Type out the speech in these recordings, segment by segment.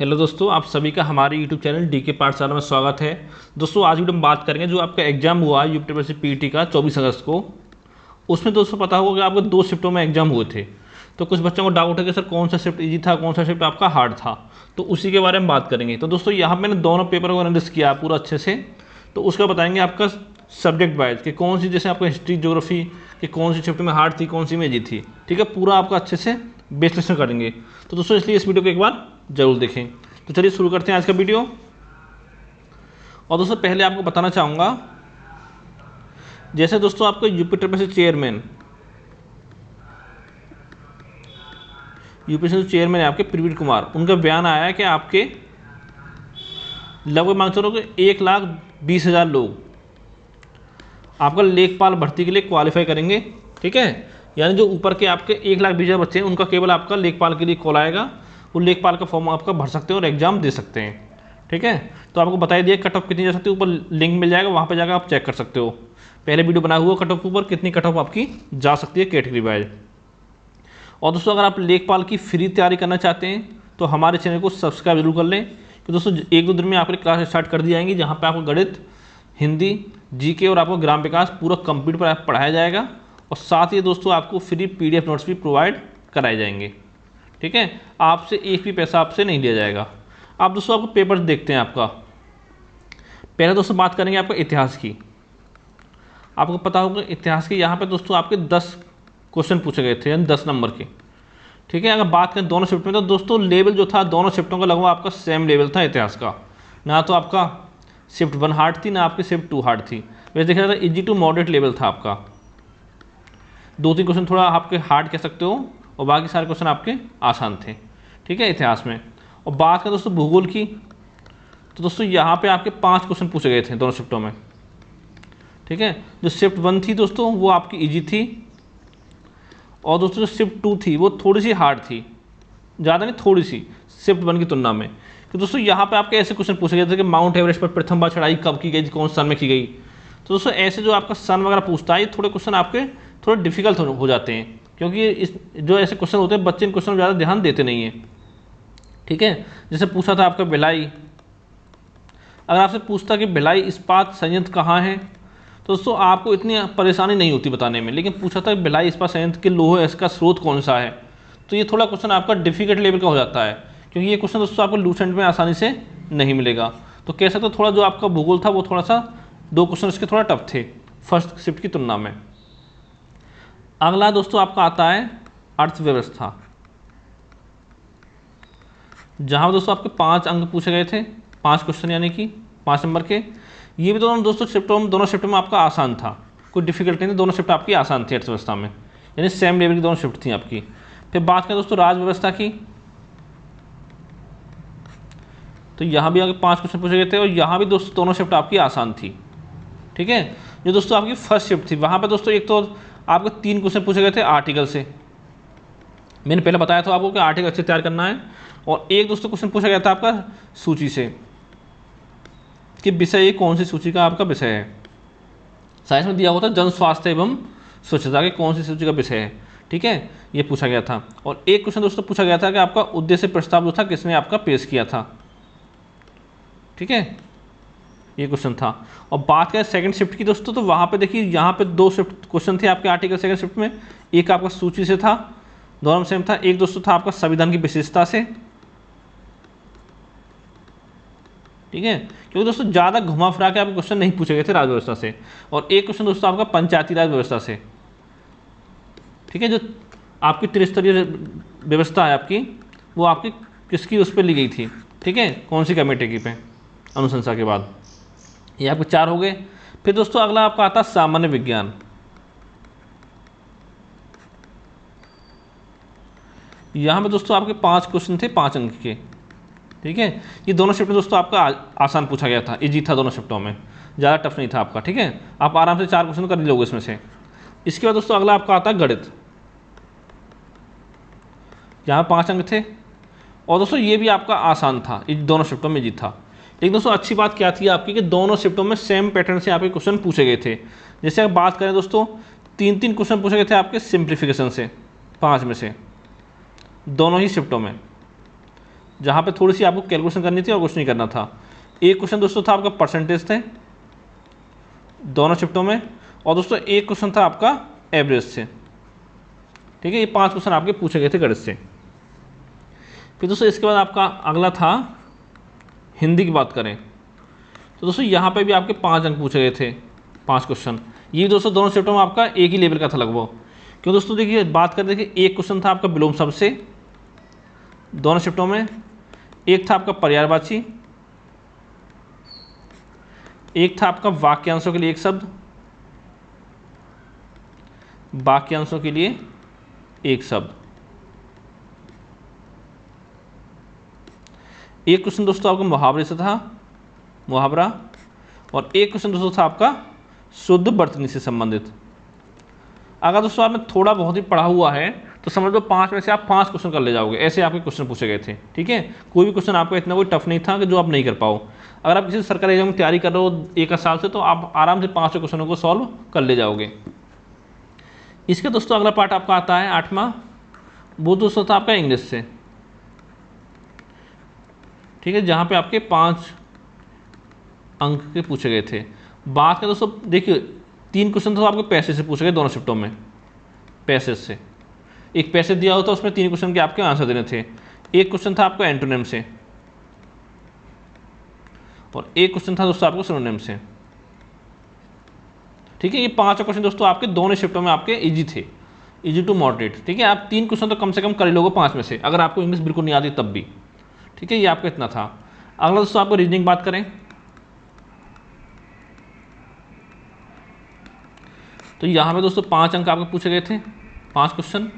Hello दोस्तों, आप सभी का हमारे यूट्यूब चैनल डीके पाठशाला में स्वागत है। दोस्तों आज वीडियो में बात करेंगे जो आपका एग्जाम हुआ यूपीएससी पीटी का 24 अगस्त को। उसमें दोस्तों पता होगा कि आपको 2 शिफ्टों में एग्जाम हुए थे। तो कुछ बच्चों को डाउट है कि सर कौन सा शिफ्ट ईजी था, कौन सा शिफ्ट आपका हार्ड था, तो उसी के बारे में बात करेंगे। तो दोस्तों यहाँ मैंने दोनों पेपर को एनालिसिस किया पूरा अच्छे से, तो उसका बताएंगे आपका सब्जेक्ट वाइज कि कौन सी, जैसे आपका हिस्ट्री ज्योग्राफी कि कौन सी शिफ्ट में हार्ड थी, कौन सी में ईजी थी। ठीक है, पूरा आपका अच्छे से विश्लेषण करेंगे। तो दोस्तों इसलिए इस वीडियो को एक बार जरूर देखें। तो चलिए शुरू करते हैं आज का वीडियो। और दोस्तों पहले आपको बताना चाहूँगा, जैसे दोस्तों आपको यूपीएससी चेयरमैन है आपके प्रवीण कुमार, उनका बयान आया है कि आपके लगभग मान चलो कि 1,20,000 लोग आपका लेखपाल भर्ती के लिए क्वालिफाई करेंगे। ठीक है, यानी जो ऊपर के आपके 1,20,000 बच्चे हैं उनका केवल आपका लेखपाल के लिए कॉल आएगा, वो लेखपाल का फॉर्म आपका भर सकते हैं और एग्जाम दे सकते हैं। ठीक है, तो आपको बताई दिया कट ऑफ कितनी जा सकती है, ऊपर लिंक मिल जाएगा, वहाँ पे जाकर आप चेक कर सकते हो। पहले वीडियो बना हुआ कट ऑफ ऊपर कितनी कट ऑफ आपकी जा सकती है कैटेगरी वाइज। और दोस्तों अगर आप लेखपाल की फ्री तैयारी करना चाहते हैं तो हमारे चैनल को सब्सक्राइब जरूर कर लें, कि दोस्तों 1-2 दिन में आपकी क्लास स्टार्ट कर दी जाएंगी, जहाँ पर आपको गणित, हिंदी, जीके और आपको ग्राम विकास पूरा कंप्यूटर पर पढ़ाया जाएगा। और साथ ही दोस्तों आपको फ्री PDF नोट्स भी प्रोवाइड कराए जाएंगे। ठीक है, आपसे एक भी पैसा आपसे नहीं लिया जाएगा। आप दोस्तों आपको पेपर देखते हैं आपका। पहले दोस्तों बात करेंगे आपका इतिहास की। आपको पता होगा इतिहास की यहाँ पे दोस्तों आपके 10 क्वेश्चन पूछे गए थे, यानी 10 नंबर के। ठीक है, अगर बात करें दोनों शिफ्ट में तो दोस्तों लेवल जो था दोनों शिफ्टों का लगभग आपका सेम लेवल था इतिहास का। ना तो आपका शिफ्ट 1 हार्ड थी, ना आपकी शिफ्ट 2 हार्ड थी। वैसे देखा जाता है इजी टू मॉडरेट लेवल था आपका। 2-3 क्वेश्चन थोड़ा आपके हार्ड कह सकते हो और बाकी सारे क्वेश्चन आपके आसान थे। ठीक है, इतिहास में। और बात करें दोस्तों भूगोल की, तो दोस्तों यहाँ पे आपके 5 क्वेश्चन पूछे गए थे दोनों शिफ्टों में। ठीक है, जो शिफ्ट 1 थी दोस्तों वो आपकी इजी थी, और दोस्तों जो शिफ्ट 2 थी वो थोड़ी सी हार्ड थी, ज़्यादा नहीं, थोड़ी सी शिफ्ट 1 की तुलना में। तो दोस्तों यहाँ पे आपके ऐसे क्वेश्चन पूछे गए थे कि माउंट एवरेस्ट पर प्रथम बार चढ़ाई कब की गई थी, कौन सन में की गई। तो दोस्तों ऐसे जो आपका सन वगैरह पूछता है, ये थोड़े क्वेश्चन आपके थोड़े डिफिकल्ट हो जाते हैं, क्योंकि इस जो ऐसे क्वेश्चन होते हैं बच्चे इन क्वेश्चन में ज़्यादा ध्यान देते नहीं हैं। ठीक है, जैसे पूछा था आपका भिलाई, अगर आपसे पूछता कि भिलाई इस्पात संयंत्र कहाँ है, तो दोस्तों आपको इतनी परेशानी नहीं होती बताने में। लेकिन पूछा था भिलाई इस्पात संयंत्र के लोहे इसका स्रोत कौन सा है, तो ये थोड़ा क्वेश्चन आपका डिफिकल्ट लेवल का हो जाता है, क्योंकि ये क्वेश्चन दोस्तों आपको लूसेंट में आसानी से नहीं मिलेगा। तो कह सकते हो थोड़ा जो आपका भूगोल था वो थोड़ा सा 2 क्वेश्चन इसके थोड़ा टफ थे फर्स्ट शिफ्ट की तुलना में। अगला दोस्तों आपका आता है अर्थव्यवस्था, जहाँ दोस्तों आपके 5 अंक पूछे गए थे, 5 क्वेश्चन यानी कि 5 नंबर के। ये भी दोनों शिफ्टों में आपका आसान था, कोई डिफिकल्टी नहीं, दोनों शिफ्ट आपकी आसान थी अर्थव्यवस्था में, यानी सेम लेवल की दोनों शिफ्ट थी आपकी। फिर बात करें दोस्तों राज व्यवस्था की, तो यहाँ भी आगे 5 क्वेश्चन पूछे गए थे, और यहाँ भी दोस्तों दोनों शिफ्ट आपकी आसान थी। ठीक है, जो दोस्तों आपकी फर्स्ट शिफ्ट थी वहाँ पर दोस्तों एक तो आपको 3 क्वेश्चन पूछे गए थे आर्टिकल से, मैंने पहले बताया था आपको कि आर्टिकल अच्छे तैयार करना है। और एक दोस्तों क्वेश्चन पूछा गया था आपका सूची से, कि विषय ये कौन सी सूची का आपका विषय है। साइंस में दिया हुआ था जन स्वास्थ्य एवं स्वच्छता के कौन सी सूची का विषय है। ठीक है, ये पूछा गया था। और एक क्वेश्चन दोस्तों पूछा गया था कि आपका उद्देश्य प्रस्ताव जो था किसने आपका पेश किया था। ठीक है, ये क्वेश्चन था। और बात करें सेकंड शिफ्ट की दोस्तों, तो वहाँ पे देखिए यहाँ पे 2 शिफ्ट क्वेश्चन थे आपके आर्टिकल सेकंड शिफ्ट में। एक आपका सूची से था, दोनों में सेम था। एक दोस्तों था आपका संविधान की विशेषता से। ठीक है, क्योंकि दोस्तों ज़्यादा घुमा फिरा के आपके क्वेश्चन नहीं पूछे गए थे राज व्यवस्था से। और एक क्वेश्चन दोस्तों आपका पंचायती राज व्यवस्था से। ठीक है, जो आपकी त्रिस्तरीय व्यवस्था है आपकी, वो आपकी किसकी उस पर ली गई थी। ठीक है, कौन सी कमेटी की पे अनुशंसा के बाद। ये आपके 4 हो गए। फिर दोस्तों अगला आपका आता है सामान्य विज्ञान। यहाँ पे दोस्तों आपके 5 क्वेश्चन थे 5 अंक के। ठीक है, ये दोनों शिफ्ट में दोस्तों आपका आसान पूछा गया था, इजी था दोनों शिफ्टों में, ज़्यादा टफ नहीं था आपका। ठीक है, आप आराम से 4 क्वेश्चन कर लोगे इसमें से। इसके बाद दोस्तों अगला आपका आता है गणित, यहाँ 5 अंक थे। और दोस्तों ये भी आपका आसान था, इन दोनों शिफ्टों में इजी था। लेकिन दोस्तों अच्छी बात क्या थी आपकी कि दोनों शिफ्टों में सेम पैटर्न से आपके क्वेश्चन पूछे गए थे। जैसे अगर बात करें दोस्तों 3-3 क्वेश्चन पूछे गए थे आपके सिंप्लीफिकेशन से, 5 में से दोनों ही शिफ्टों में। जहाँ पे थोड़ी सी आपको कैलकुलेशन करनी थी और कुछ नहीं करना था। एक क्वेश्चन दोस्तों था आपका परसेंटेज थे दोनों शिफ्टों में, और दोस्तों एक क्वेश्चन था आपका एवरेज से। ठीक है, ये 5 क्वेश्चन आपके पूछे गए थे गणित से। फिर दोस्तों इसके बाद आपका अगला था हिंदी की बात करें तो दोस्तों यहाँ पे भी आपके 5 अंक पूछे गए थे, 5 क्वेश्चन। ये दोस्तों दोनों शिफ्टों में आपका एक ही लेवल का था लगभग। क्यों दोस्तों, देखिए बात करें, देखिए एक क्वेश्चन था आपका विलोम शब्द से दोनों शिफ्टों में, एक था आपका पर्यायवाची, एक था आपका वाक्यांशों के लिए एक शब्द, वाक्यांशों के लिए एक शब्द। एक क्वेश्चन दोस्तों आपका मुहावरे से था, मुहावरा, और एक क्वेश्चन दोस्तों था आपका शुद्ध वर्तनी से संबंधित। अगर दोस्तों आपने थोड़ा बहुत ही पढ़ा हुआ है तो समझ लो 5 में से आप 5 क्वेश्चन कर ले जाओगे, ऐसे आपके क्वेश्चन पूछे गए थे। ठीक है, कोई भी क्वेश्चन आपका इतना कोई टफ नहीं था कि जो आप नहीं कर पाओ। अगर आप किसी सरकारी एग्जाम की तैयारी कर रहे हो एक साल से, तो आप आराम से 5 क्वेश्चनों को सॉल्व कर ले जाओगे। इसके दोस्तों अगला पार्ट आपका आता है 8वां, वो दोस्तों था आपका इंग्लिश से। ठीक है, जहाँ पे आपके 5 अंक के पूछे गए थे। बात करें दोस्तों, देखिए 3 क्वेश्चन तो आपके पैसे से पूछे गए दोनों शिफ्टों में, पैसे से। एक पैसे दिया होता उसमें 3 क्वेश्चन के आपके आंसर देने थे। एक क्वेश्चन था आपका एंटोनिम से, और एक क्वेश्चन था दोस्तों आपको सिनोनिम से। ठीक है, ये 5 क्वेश्चन दोस्तों आपके दोनों शिफ्टों में आपके इजी थे, इजी टू मॉडरेट। ठीक है, आप 3 क्वेश्चन तो कम से कम कर ही लोगे 5 में से, अगर आपको इंग्लिश बिल्कुल नहीं आती तब भी। ठीक है, ये आपका इतना था। अगला दोस्तों आपको रीजनिंग बात करें तो यहाँ पे दोस्तों 5 अंक आपके पूछे गए थे, 5 क्वेश्चन।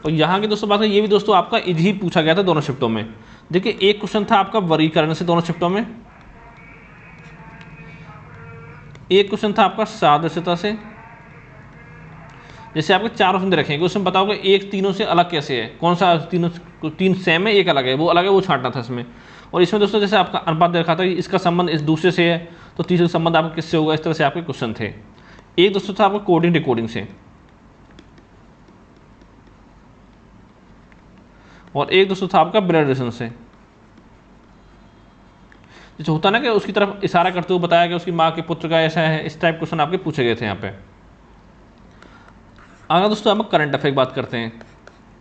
और यहाँ की दोस्तों बात करें, ये भी दोस्तों आपका इजी पूछा गया था दोनों शिफ्टों में। देखिए एक क्वेश्चन था आपका वर्गीकरण से दोनों शिफ्टों में, एक क्वेश्चन था आपका सादृश्यता से। जैसे आपके 4 ऑप्शन दे रखेंगे, उसमें बताओगे एक तीनों से अलग कैसे है, कौन सा तीन सेम है, एक अलग है, वो अलग है, वो छांटना था इसमें। और इसमें दोस्तों जैसे आपका अनुपात दे रखा था कि इसका संबंध इस दूसरे से है, तो तीसरे संबंध आपका किससे होगा, इस तरह से आपके क्वेश्चन थे। एक दोस्तों था आपका कोडिंग डिकोडिंग से, और एक दोस्तों था आपका ब्लड रिलेशन से। जैसे होता ना कि उसकी तरफ इशारा करते हुए बताया कि उसकी माँ के पुत्र का ऐसा है, इस टाइप क्वेश्चन आपके पूछे गए थे यहाँ पे। अगर दोस्तों आप करंट अफेयर की बात करते हैं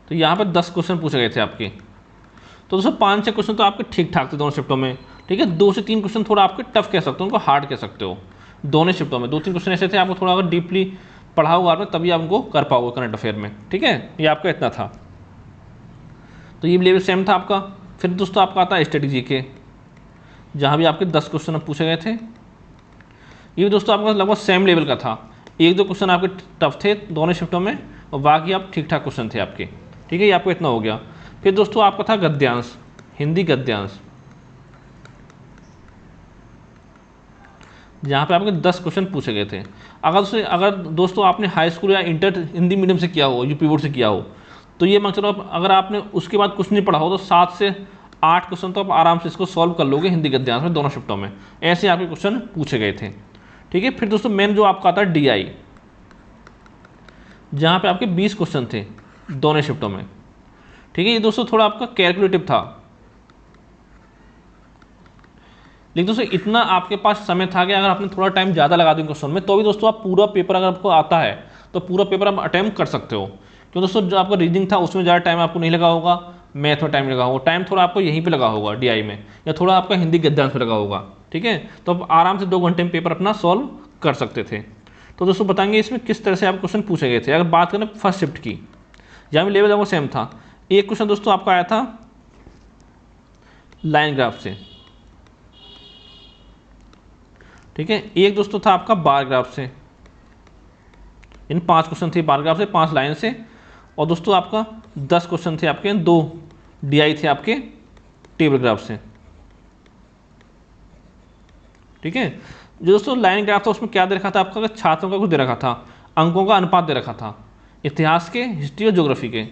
तो यहाँ पे 10 क्वेश्चन पूछे गए थे आपके। तो दोस्तों 5-6 क्वेश्चन तो आपके ठीक ठाक थे दोनों शिफ्टों में। ठीक है, 2 से 3 क्वेश्चन थोड़ा आपके टफ कह सकते हो, उनको हार्ड कह सकते हो। दोनों शिफ्टों में 2-3 क्वेश्चन ऐसे थे, आपको थोड़ा अगर डीपली पढ़ा होगा आपने तभी आप उनको कर पाओगे करंट अफेयर में। ठीक है, ये आपका इतना था, तो ये लेवल सेम था आपका। फिर दोस्तों आपका आता है स्ट्रेटेजी के, जहाँ भी आपके 10 क्वेश्चन पूछे गए थे। ये दोस्तों आपका लगभग सेम लेवल का था, 1-2 क्वेश्चन आपके टफ थे दोनों शिफ्टों में, और बाकी आप ठीक ठाक क्वेश्चन थे आपके। ठीक है, ये आपको इतना हो गया। फिर दोस्तों आपका था गद्यांश, हिंदी गद्यांश, जहाँ पे आपके 10 क्वेश्चन पूछे गए थे। अगर दोस्तों आपने हाई स्कूल या इंटर हिंदी मीडियम से किया हो, यूपी बोर्ड से किया हो, तो ये मान चलो अगर आपने उसके बाद कुछ नहीं पढ़ा हो तो 7 से 8 क्वेश्चन तो आप आराम से इसको सॉल्व कर लोगे हिंदी गद्यांश में दोनों शिफ्टों में। ऐसे आपके क्वेश्चन पूछे गए थे। ठीक है, फिर दोस्तों मेन जो आपका आता है DI, जहाँ पे आपके 20 क्वेश्चन थे दोनों शिफ्टों में। ठीक है, ये दोस्तों थोड़ा आपका कैलकुलेटिव था, लेकिन दोस्तों इतना आपके पास समय था कि अगर आपने थोड़ा टाइम ज़्यादा लगा दिया क्वेश्चन में तो भी दोस्तों आप पूरा पेपर, अगर आपको आता है तो पूरा पेपर आप अटैम्प्ट कर सकते हो। क्यों दोस्तों, जो आपका रीजनिंग था उसमें ज़्यादा टाइम आपको नहीं लगा होगा, मैथ में टाइम लगा होगा, टाइम थोड़ा आपको यहीं पे लगा होगा DI में, या थोड़ा आपका हिंदी गद्यांश में लगा होगा। ठीक है, तो आप आराम से 2 घंटे में पेपर अपना सॉल्व कर सकते थे। तो दोस्तों बताएंगे इसमें किस तरह से आप क्वेश्चन पूछे गए थे। अगर बात करें फर्स्ट शिफ्ट की, जहाँ भी लेवल आपको सेम था, एक क्वेश्चन दोस्तों आपका आया था लाइन ग्राफ से। ठीक है, एक दोस्तों था आपका बार ग्राफ से। इन 5 क्वेश्चन थे बार ग्राफ से, 5 लाइन से। और दोस्तों आपका 10 क्वेश्चन थे आपके, 2 DI थे आपके टेबल ग्राफ से। ठीक है, जो दोस्तों लाइन ग्राफ था उसमें क्या दे रखा था आपका, छात्रों का कुछ दे रखा था, अंकों का अनुपात दे रखा था, इतिहास के, हिस्ट्री और ज्योग्राफी के।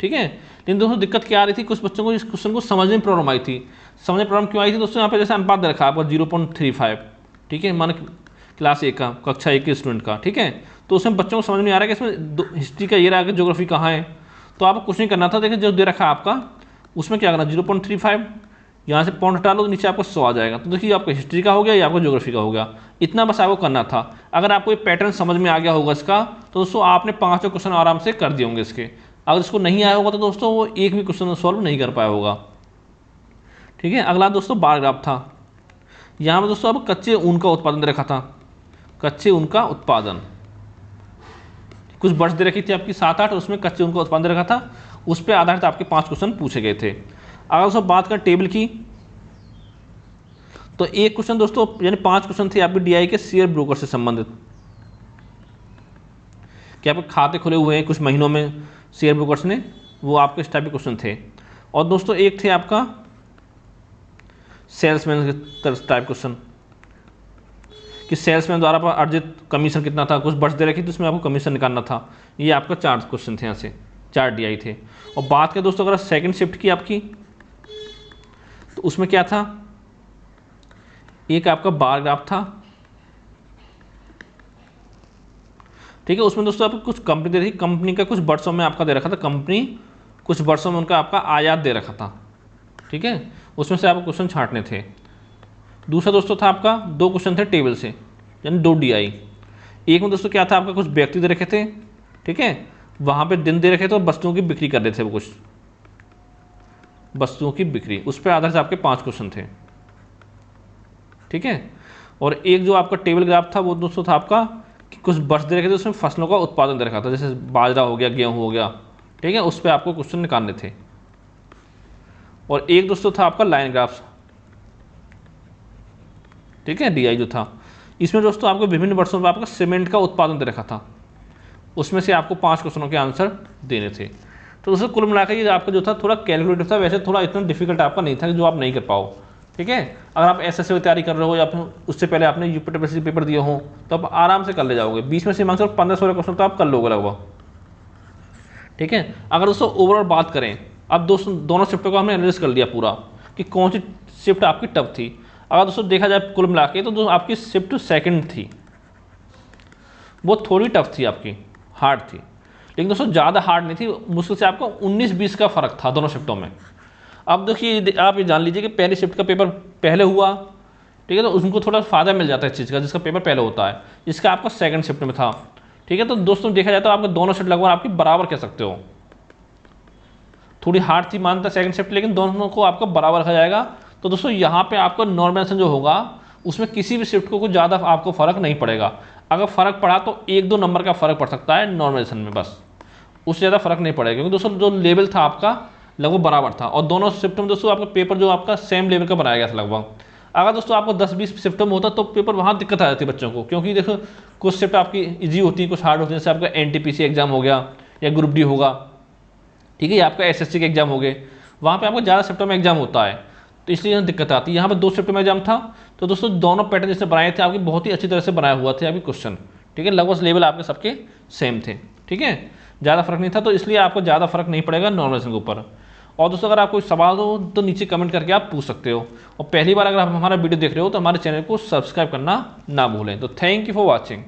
ठीक है, लेकिन दोस्तों दिक्कत क्या आ रही थी, कुछ बच्चों को इस क्वेश्चन को समझने में प्रॉब्लम आई थी। समझने प्रॉब्लम क्यों आई थी दोस्तों, यहाँ पे जैसे अनुपात दे रखा आपका 0.35। ठीक है, मान क्लास 1 का, कक्षा 1 के स्टूडेंट का। ठीक है, तो उसमें बच्चों को समझ में आ रहा है कि इसमें हिस्ट्री का ये रहा है, ज्योग्राफी कहाँ है। तो आपको कुछ नहीं करना था, देखिए जो दे रखा है आपका उसमें क्या करना, 0.35 यहाँ से पॉइंट हटा लो तो नीचे आपको 100 आ जाएगा। तो देखिए आपका हिस्ट्री का हो गया या आपका ज्योग्राफी का हो गया, इतना बस आपको करना था। अगर आपको ये पैटर्न समझ में आ गया होगा इसका, तो दोस्तों आपने 5 क्वेश्चन आराम से कर दिए होंगे इसके। अगर इसको नहीं आया होगा तो दोस्तों वो एक भी क्वेश्चन सॉल्व नहीं कर पाया होगा। ठीक है, अगला दोस्तों बार ग्राफ था। यहाँ पर दोस्तों अब कच्चे ऊन का उत्पादन दे रखा था, कच्चे ऊन का उत्पादन, कुछ वर्ष दे रखी थी आपकी 7-8, उसमें कच्चे ऊन का उत्पादन दे रखा था, उस पर आधारित आपके 5 क्वेश्चन पूछे गए थे। अगर दोस्तों बात करें टेबल की, तो एक क्वेश्चन दोस्तों यानी 5 क्वेश्चन थे आपके डीआई के शेयर ब्रोकर से संबंधित, कि आपके खाते खुले हुए हैं कुछ महीनों में शेयर ब्रोकर्स ने, वो आपके इस टाइप के क्वेश्चन थे। और दोस्तों एक थे आपका सेल्समैन के टाइप क्वेश्चन, कि सेल्समैन द्वारा पर अर्जित कमीशन कितना था, कुछ वर्ष दे रखी थी उसमें आपको कमीशन निकालना था। ये आपका 4 क्वेश्चन थे, यहाँ से 4 डीआई थे। और बात करें दोस्तों अगर सेकंड शिफ्ट की आपकी, तो उसमें क्या था, एक आपका बार ग्राफ था। ठीक है, उसमें दोस्तों आपको कुछ कंपनी दे रही, कंपनी का कुछ वर्षों में आपका दे रखा था, कंपनी कुछ वर्षों में उनका आपका आयात दे रखा था। ठीक है, उसमें से आपको क्वेश्चन छांटने थे। दूसरा दोस्तों था आपका 2 क्वेश्चन थे टेबल से, यानी 2 डीआई। एक में दोस्तों क्या था, आपका कुछ व्यक्ति दे रखे थे, ठीक है, वहाँ पे दिन दे रखे थे और वस्तुओं की बिक्री कर रहे थे, वो कुछ वस्तुओं की बिक्री, उस पर आधारित आपके 5 क्वेश्चन थे। ठीक है, और एक जो आपका टेबल ग्राफ था वो दोस्तों था आपका कि कुछ वर्ष दे रखे थे, उसमें फसलों का उत्पादन दे रखा था, जैसे बाजरा हो गया, गेहूँ हो गया। ठीक है, उस पर आपको क्वेश्चन निकालने थे। और एक दोस्तों था आपका लाइन ग्राफ, ठीक है, डीआई जो था, इसमें दोस्तों आपको विभिन्न वर्षों में आपका सीमेंट का उत्पादन दे रखा था, उसमें से आपको 5 क्वेश्चनों के आंसर देने थे। तो दोस्तों कुल मिलाकर ये आपका जो था थोड़ा कैलकुलेटिव था, वैसे थोड़ा इतना डिफिकल्ट आपका नहीं था कि जो आप नहीं कर पाओ। ठीक है, अगर आप एसएससी की तैयारी कर रहे हो या फिर उससे पहले आपने यूपीएससी पेपर दिए हो तो आप आराम से कर ले जाओगे, 20 में से मांग 15-16 क्वेश्चन तो आप कर लोगे लगभग। ठीक है, अगर दोस्तों ओवरऑल बात करें, अब दोस्तों दोनों शिफ्टों को हमने एनालिसिस कर लिया पूरा कि कौन सी शिफ्ट आपकी टफ थी। अगर दोस्तों देखा जाए कुल मिला के, तो जो आपकी शिफ्ट सेकंड थी वो थोड़ी टफ थी, आपकी हार्ड थी, लेकिन दोस्तों ज़्यादा हार्ड नहीं थी, मुश्किल से आपको 19-20 का फ़र्क था दोनों शिफ्टों में। अब देखिए आप ये जान लीजिए कि पहली शिफ्ट का पेपर पहले हुआ, ठीक है, तो उनको थोड़ा फ़ायदा मिल जाता है इस चीज़ का, जिसका पेपर पहले होता है, इसका आपका सेकंड शिफ्ट में था। ठीक है, तो दोस्तों देखा जाए तो आपके दोनों शिफ्ट लगभग आपकी बराबर कह सकते हो, थोड़ी हार्ड थी मानता सेकंड शिफ्ट, लेकिन दोनों को आपका बराबर रखा जाएगा। तो दोस्तों यहाँ पे आपका नॉर्मलाइजेशन जो होगा उसमें किसी भी शिफ्ट को कुछ ज़्यादा आपको फ़र्क नहीं पड़ेगा। अगर फ़र्क पड़ा तो 1-2 नंबर का फ़र्क पड़ सकता है नॉर्मलाइजेशन में, बस उससे ज़्यादा फ़र्क नहीं पड़ेगा, क्योंकि दोस्तों जो लेवल था आपका लगभग बराबर था। और दोनों शिफ्ट में दोस्तों आपका पेपर जो आपका सेम लेवल का बनाया गया था लगभग। अगर दोस्तों आपको 10-20 शिफ्ट में होता तो पेपर वहाँ दिक्कत आ जाती है बच्चों को, क्योंकि देखो कुछ शिफ्ट आपकी ईजी होती है, कुछ हार्ड होती है, जैसे आपका एनटीपीसी एग्जाम हो गया या ग्रुप डी होगा, ठीक है, आपका एसएससी के एग्जाम हो गए, वहाँ पे आपको ज़्यादा शिफ्टों में एग्जाम होता है, तो इसलिए यहाँ दिक्कत आती है। यहाँ पे 2 शिफ्ट में एग्जाम था, तो दोस्तों दोनों पैटर्न जिसने बनाए थे आपके बहुत ही अच्छी तरह से बनाया हुआ थे आपके क्वेश्चन। ठीक है, लगभग लेवल आपके सबके सेम थे। ठीक है, ज़्यादा फर्क नहीं था, तो इसलिए आपको ज़्यादा फर्क नहीं पड़ेगा नॉर्मलाइजेशन के ऊपर। और दोस्तों अगर आपको सवाल हो तो नीचे कमेंट करके आप पूछ सकते हो। और पहली बार अगर आप हमारा वीडियो देख रहे हो तो हमारे चैनल को सब्सक्राइब करना ना भूलें। तो थैंक यू फॉर वॉचिंग।